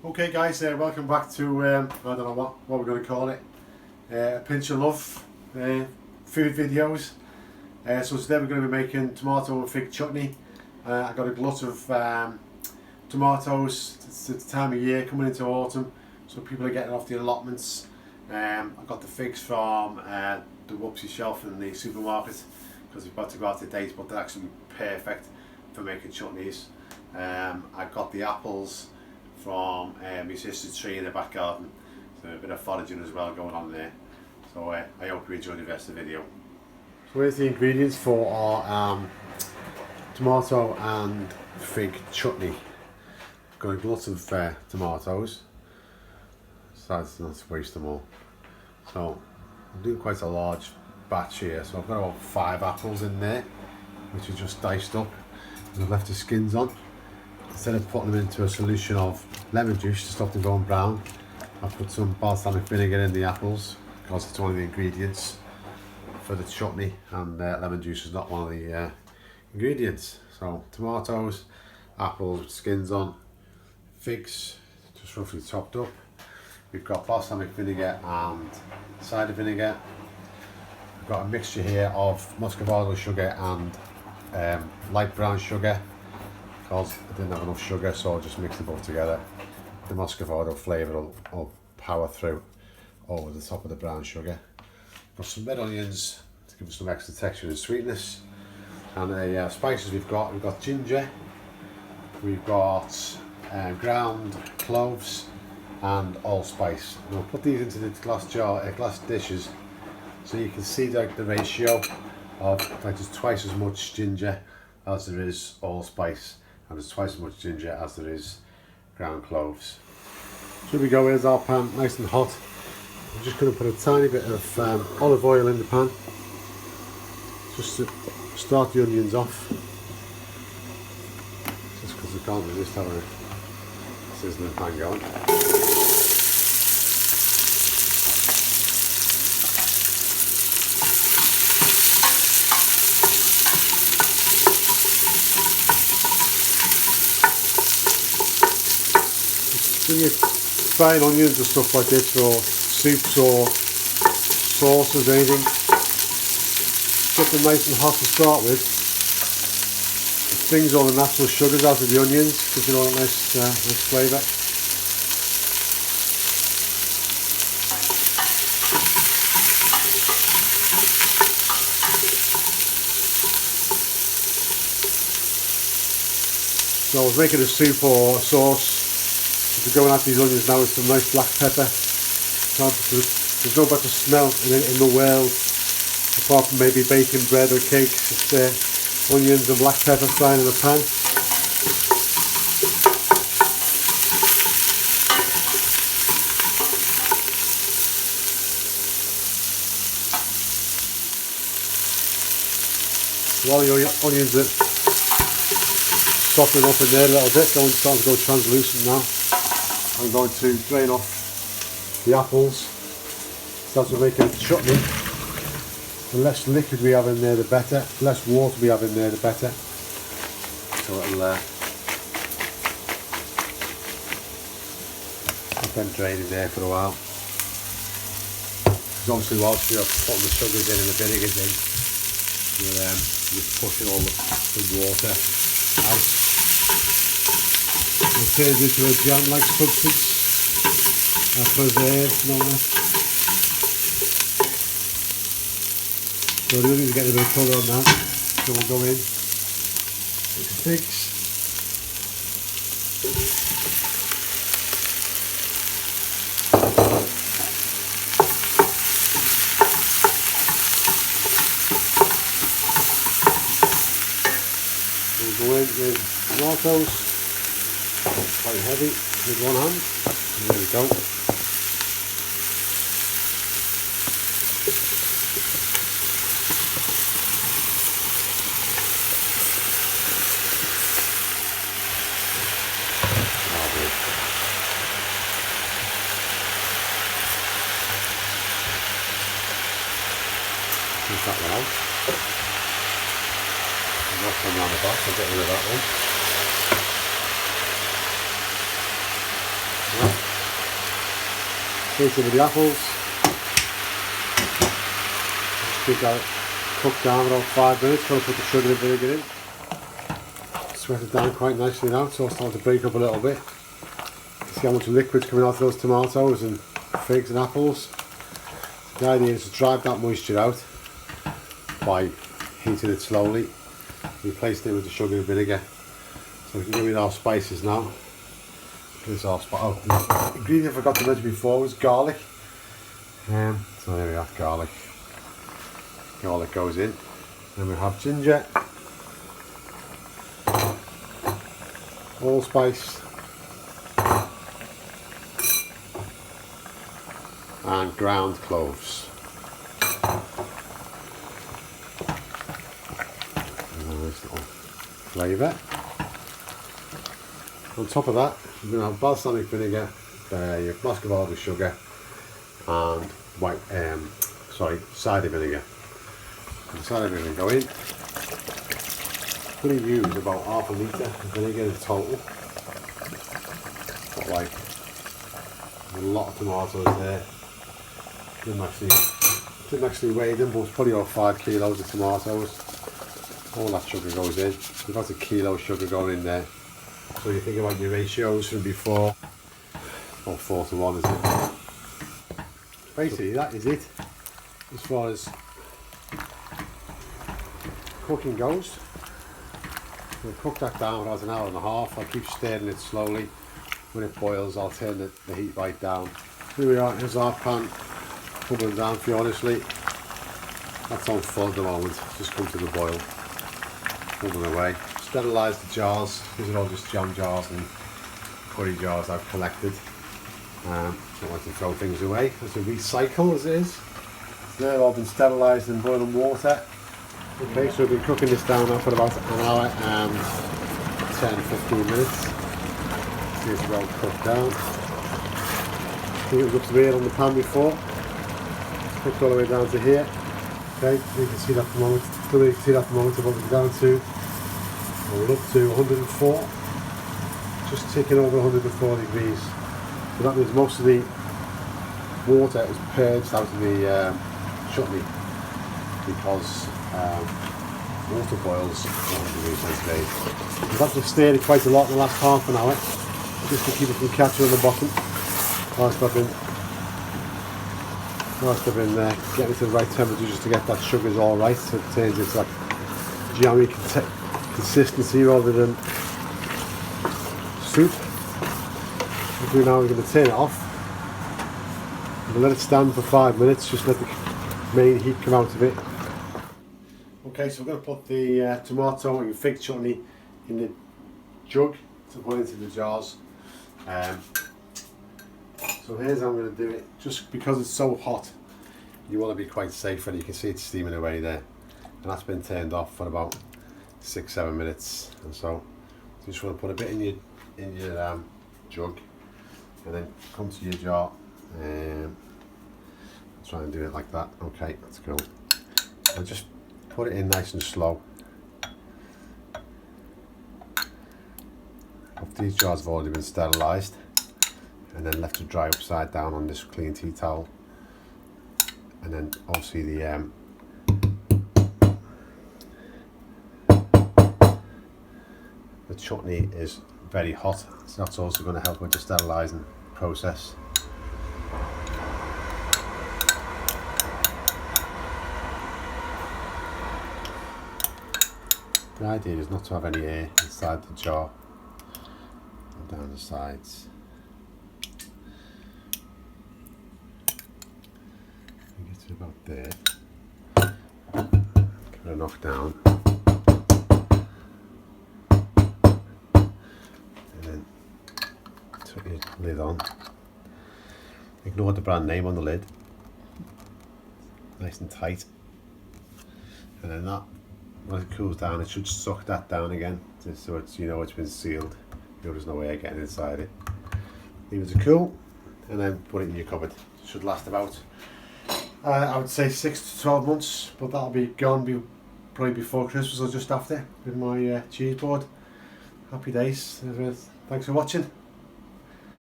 Okay guys, welcome back to, I don't know what we're going to call it, a pinch of love food videos. So today we're going to be making tomato and fig chutney. I got a glut of tomatoes. It's the time of year coming into autumn, so people are getting off the allotments. I got the figs from the whoopsie shelf in the supermarket because we've got to go out to date, but they're actually perfect for making chutneys. I got the apples from my sister's tree in the back garden, so a bit of foraging as well going on there. So I hope you enjoy the rest of the video. So here's the ingredients for our tomato and fig chutney. Got a lot of tomatoes, decided not to waste them all. So I'm doing quite a large batch here, so I've got about 5 apples in there, which are just diced up, and I've left the skins on. Instead of putting them into a solution of lemon juice to stop them going brown, I put some balsamic vinegar in the apples because it's one of the ingredients for the chutney, and lemon juice is not one of the ingredients. So tomatoes, apples with skins on, figs just roughly chopped up. We've got balsamic vinegar and cider vinegar. We've got a mixture here of muscovado sugar and light brown sugar, because I didn't have enough sugar, so I just mixed them both together. The muscovado flavour will power through over the top of the brown sugar. Got some red onions to give us some extra texture and sweetness. And the spices we've got ginger, we've got ground cloves and allspice. And we'll put these into the glass dishes, so you can see like the ratio of, like, there's twice as much ginger as there is allspice, and there's twice as much ginger as there is ground cloves. So here we go, here's our pan, nice and hot. I'm just going to put a tiny bit of olive oil in the pan, just to start the onions off, just because I can't resist having a sizzling pan going. When you're frying onions and stuff like this for soups or sauces or anything, get them nice and hot to start with. It brings all the natural sugars out of the onions, gives it all a nice flavour. So I was making a soup or a sauce. We're going at these onions now with some nice black pepper. There's no better smell in the world, apart from maybe baking bread or cakes. It's onions and black pepper frying in a pan. While the onions are softening up in there a little bit, starting to go translucent now, I'm going to drain off the apples. So as we're making chutney, the less liquid we have in there the better, the less water we have in there the better. So it'll let them drain in there for a while. Because obviously whilst you're putting the sugars in and the vinegars in, you're pushing all the water out. It turns into a jam-like substance, preserved and all that. So the onions are getting a bit of colour on now, so we'll go in with the figs. We'll go in with tomatoes. Quite heavy with one hand. And there we go. Take that one out. Knock one around the back, I'll get rid of that one. Mix it with the apples. Keep that cooked down about 5 minutes. Going to put the sugar and vinegar in. Sweat it down quite nicely now, so it's starting to break up a little bit. See how much liquid's coming out of those tomatoes and figs and apples. The idea is to drive that moisture out by heating it slowly. Replace it with the sugar and vinegar. So we can go with our spices now. This our the ingredient I forgot to mention before was garlic. So there we are, garlic. Garlic goes in. Then we have ginger, allspice, and ground cloves. Nice little flavour. On top of that, you're going to have balsamic vinegar, your muscovado sugar, and cider vinegar. The cider vinegar go in. I'm going to use about half a litre of vinegar in total. Got like a lot of tomatoes there. Didn't actually weigh them, but it's probably about 5 kilos of tomatoes. All that sugar goes in. You've got a kilo of sugar going in there. So you think about your ratios from before. About 4 to 1, isn't it? Basically, that is it as far as cooking goes. We'll cook that down for about an hour and a half. I'll keep stirring it slowly. When it boils, I'll turn the heat right down. Here we are, here's our pan bubbling down furiously. That's on full at the moment, just come to the boil. Bubbling away. Sterilise the jars. These are all just jam jars and curry jars I've collected. Don't like to throw things away. It's a recycle as it is. So they've all been sterilised in boiling water. Okay, so we've been cooking this down now for about an hour and 10-15 minutes. See it's well cooked down. I think it was up to here on the pan before. It's cooked all the way down to here. Okay, you can see that at the moment. You can see that at the moment of what we're down to. We're up to 104. Just ticking over 104 degrees. So that means most of the water is purged out of the chutney because water boils at 100 degrees centigrade. We've had to stir it quite a lot in the last half an hour just to keep it from catching on the bottom whilst I've been getting it to the right temperature just to get that sugars all right, so it turns into that jammy consistency rather than soup. Now we're going to turn it off. We'll let it stand for 5 minutes, just let the main heat come out of it. Okay, so we're going to put the tomato and fig chutney in the jug to put into the jars. So here's how I'm going to do it. Just because it's so hot, you want to be quite safe, and you can see it steaming away there. And that's been turned off for about 6-7 minutes, and so you just want to put a bit in your jug, and then come to your jar. Try and do it like that. Okay, let's go. And just put it in nice and slow. These jars have already been sterilised and then left to dry upside down on this clean tea towel. And then obviously the chutney is very hot, so that's also going to help with the sterilising process. The idea is not to have any air inside the jar and down the sides. Get to about there. Give it a knock down. And then put your lid on. Ignore the brand name on the lid. Nice and tight. And then that, when it cools down, it should suck that down again, so it's, you know, it's been sealed. There's no way of getting inside it. Leave it to cool, and then put it in your cupboard. It should last about, I would say 6 to 12 months, but that'll be gone probably before Christmas or just after with my cheese board. Happy days. Thanks for watching.